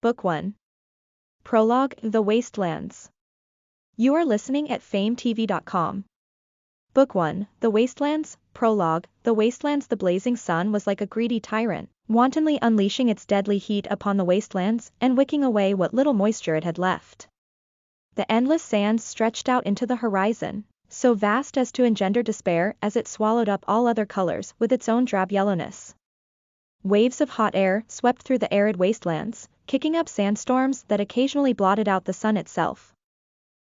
Book 1. Prologue, The Wastelands. You are listening at FameTV.com. Book 1, The Wastelands, Prologue, The Wastelands. The blazing sun was like a greedy tyrant, wantonly unleashing its deadly heat upon the wastelands and wicking away what little moisture it had left. The endless sands stretched out into the horizon, so vast as to engender despair as it swallowed up all other colors with its own drab yellowness. Waves of hot air swept through the arid wastelands, kicking up sandstorms that occasionally blotted out the sun itself.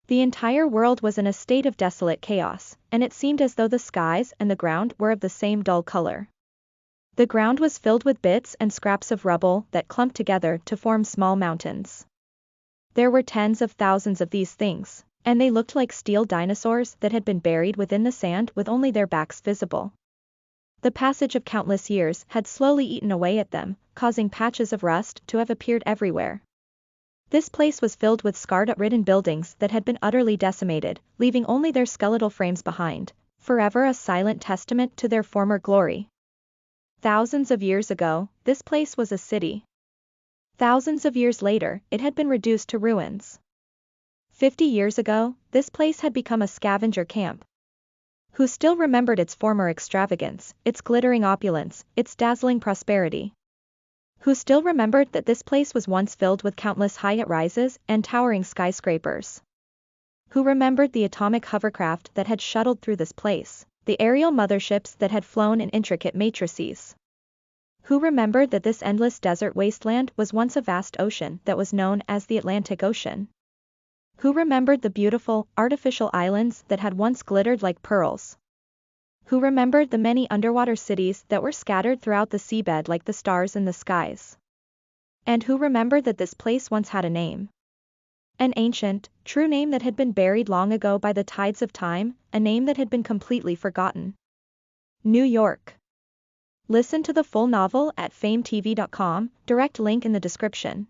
The entire world was in a state of desolate chaos, and it seemed as though the skies and the ground were of the same dull color. The ground was filled with bits and scraps of rubble that clumped together to form small mountains. There were tens of thousands of these things, and they looked like steel dinosaurs that had been buried within the sand with only their backs visible. The passage of countless years had slowly eaten away at them, causing patches of rust to have appeared everywhere. This place was filled with scarred-ridden buildings that had been utterly decimated, leaving only their skeletal frames behind, forever a silent testament to their former glory. Thousands of years ago, this place was a city. Thousands of years later, it had been reduced to ruins. 50 years ago, this place had become a scavenger camp. Who still remembered its former extravagance, its glittering opulence, its dazzling prosperity? Who still remembered that this place was once filled with countless high-rises and towering skyscrapers? Who remembered the atomic hovercraft that had shuttled through this place, the aerial motherships that had flown in intricate matrices? Who remembered that this endless desert wasteland was once a vast ocean that was known as the Atlantic Ocean? Who remembered the beautiful, artificial islands that had once glittered like pearls? Who remembered the many underwater cities that were scattered throughout the seabed like the stars in the skies? And who remembered that this place once had a name? An ancient, true name that had been buried long ago by the tides of time, a name that had been completely forgotten. New York. Listen to the full novel at FameTV.com, direct link in the description.